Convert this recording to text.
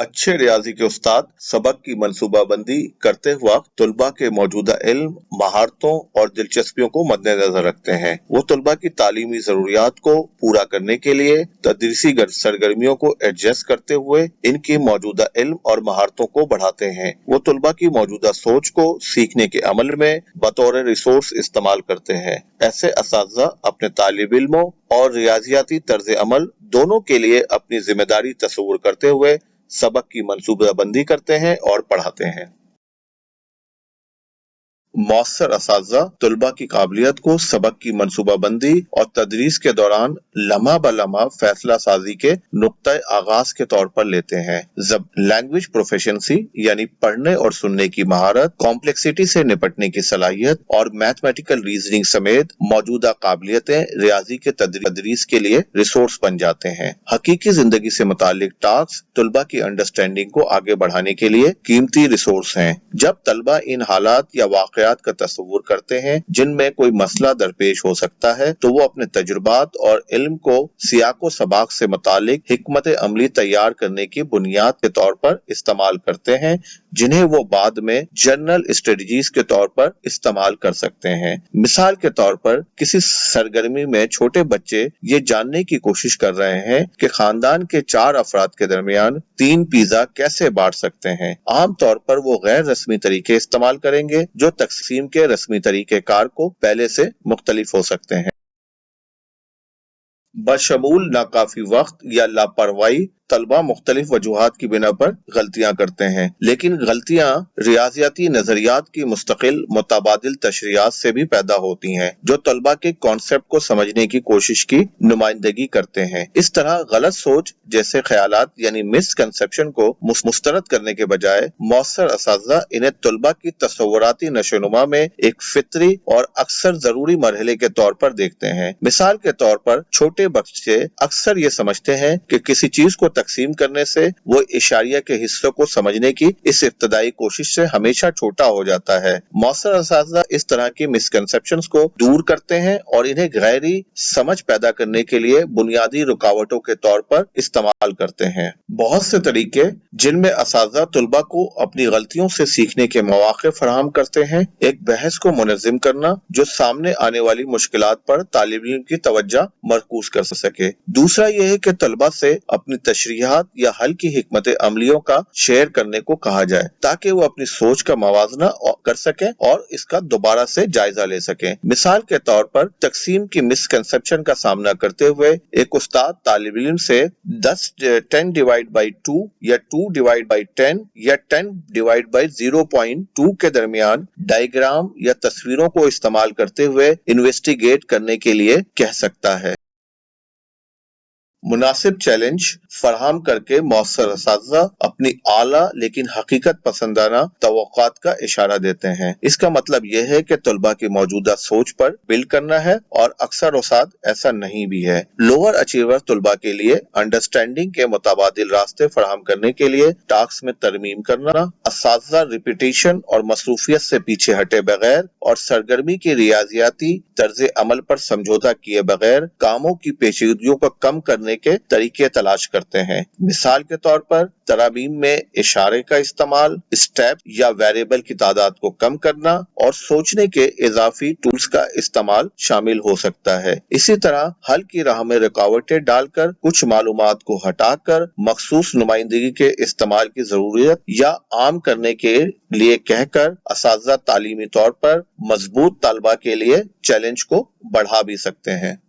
अच्छे रियाजी के उस्ताद सबक की मंसूबाबंदी करते वक्त तुलबा के मौजूदा इल्म, महारतों और दिलचस्पियों को मद्देनजर रखते हैं। वो तुलबा की तालीमी जरूरियात को पूरा करने के लिए तदरीसी सरगर्मियों को एडजस्ट करते हुए इनकी मौजूदा इल्म और महारतों को बढ़ाते हैं। वो तुलबा की मौजूदा सोच को सीखने के अमल में बतौर रिसोर्स इस्तेमाल करते हैं। ऐसे असातिज़ा अपने तालिब इल्मों और रियाजियाती तर्ज अमल दोनों के लिए अपनी जिम्मेदारी तस्वुर करते हुए सबक की मंसूबाबंदी करते हैं और पढ़ाते हैं। मौसर असातिज़ा तुलबा की काबिलियत को सबक की मंसूबाबंदी और तदरीस के दौरान लम्हा ब लम्हा फैसला साजी के नुक्ता आगाज के तौर पर लेते हैं। जब लैंग्वेज प्रोफिशिएंसी यानी पढ़ने और सुनने की महारत, कॉम्प्लेक्सिटी से निपटने की सलाहियत और मैथमेटिकल रीजनिंग समेत मौजूदा काबिलियतें रियाजी के तदरीस के लिए रिसोर्स बन जाते हैं। हकीकी जिंदगी से मुतालिक टास्क तुलबा की अंडरस्टैंडिंग को आगे बढ़ाने के लिए कीमती रिसोर्स हैं। जब तलबा इन हालात या वाक़यात का तस्वुर करते हैं जिनमें कोई मसला दरपेश हो सकता है, तो वो अपने तजुर्बात और इल्म को सियाको सबाक से मुतालिक हिकमत अमली तैयार करने की बुनियाद के तौर पर इस्तेमाल करते हैं, जिन्हें वो बाद में जनरल स्ट्रेटजीज के तौर पर इस्तेमाल कर सकते हैं। मिसाल के तौर पर किसी सरगर्मी में छोटे बच्चे ये जानने की कोशिश कर रहे हैं कि खानदान के 4 अफराद के दरमियान 3 पिज्जा कैसे बांट सकते हैं। आम तौर पर वो गैर रस्मी तरीके इस्तेमाल करेंगे जो तकसीम के रस्मी तरीकेकार को पहले से मुख्तलिफ हो सकते हैं। बशमूल नाकाफी वक्त या लापरवाही तलबा मुख्तलिफ वजूहात की बिना पर गलतियां करते हैं, लेकिन गलतियां रियाजियाती नजरियात की मुस्तकिल मुतबादिल तशरीयात से भी पैदा होती हैं, जो तलबा के कॉन्सेप्ट को समझने की कोशिश की नुमाइंदगी करते हैं। इस तरह गलत सोच जैसे ख्यालात यानी मिसकंसेप्शन को मुस्तरद करने के बजाय मौसर असातिज़ा इन्हें तलबा की तसव्वुराती नशोनुमा में एक फितरी और अक्सर जरूरी मरहले के तौर पर देखते हैं। मिसाल के तौर पर छोटे बच्चे अक्सर ये समझते हैं कि किसी चीज को तकसीम करने से वो इशारिया के हिस्सों को समझने की इस इब्तदाई कोशिश से हमेशा छोटा हो जाता है। मौसर असातिज़ा इस तरह की मिसकंसेप्शंस को दूर करते हैं और इन्हें गहरी समझ पैदा करने के लिए बुनियादी रुकावटों के तौर पर इस्तेमाल करते हैं। बहुत से तरीके जिनमें असातिज़ा तुलबा को अपनी गलतियों से सीखने के मौके फराहम करते हैं। एक बहस को मुनज़्ज़म करना जो सामने आने वाली मुश्किलात पर तालिब इल्म की तवज्जो मरकूज कर सके। दूसरा यह है कि तलबा से अपनी तशरीहात या हल की हिकमत अमलियों का शेयर करने को कहा जाए, ताकि वो अपनी सोच का मवाजना कर सके और इसका दोबारा से जायजा ले सके। मिसाल के तौर पर तकसीम की मिसकंसेप्शन का सामना करते हुए एक उस्ताद तालिब इल्म से 10 डिवाइड बाई 2 या 2 डिवाइड बाई 10 या 10 डिवाइड बाई 0.2 के दरमियान डायग्राम या तस्वीरों को इस्तेमाल करते हुए इन्वेस्टिगेट करने के लिए कह सकता है। मुनासिब चैलेंज फराहम करके मौसर असातिज़ा अपनी आला लेकिन हकीकत पसंदाना तवक्कुआत का इशारा देते हैं। इसका मतलब यह है कि तलबा की मौजूदा सोच पर बिल्ड करना है और अक्सर औसात ऐसा नहीं भी है। लोअर अचीवर तलबा के लिए अंडरस्टैंडिंग के मुतबादिल रास्ते फराहम करने के लिए टास्क में तरमीम करना, असातिज़ा रिपीटेशन और मसरूफियत से पीछे हटे बगैर और सरगर्मी की रियाजियाती तर्ज अमल पर समझौता किए बगैर कामों की पेचीदगियों को कम करने के तरीके तलाश करते हैं। मिसाल के तौर पर तरामीम में इशारे का इस्तेमाल, स्टेप या वेरिएबल की तादाद को कम करना और सोचने के इजाफी टूल्स का इस्तेमाल शामिल हो सकता है। इसी तरह हल की राह में रुकावटें डालकर कुछ मालूमात को हटाकर मखसूस नुमाइंदगी के इस्तेमाल की जरूरत या आम करने के लिए कहकर असातिज़ा तालीमी तौर पर मजबूत तलबा के लिए चैलेंज को बढ़ा भी सकते हैं।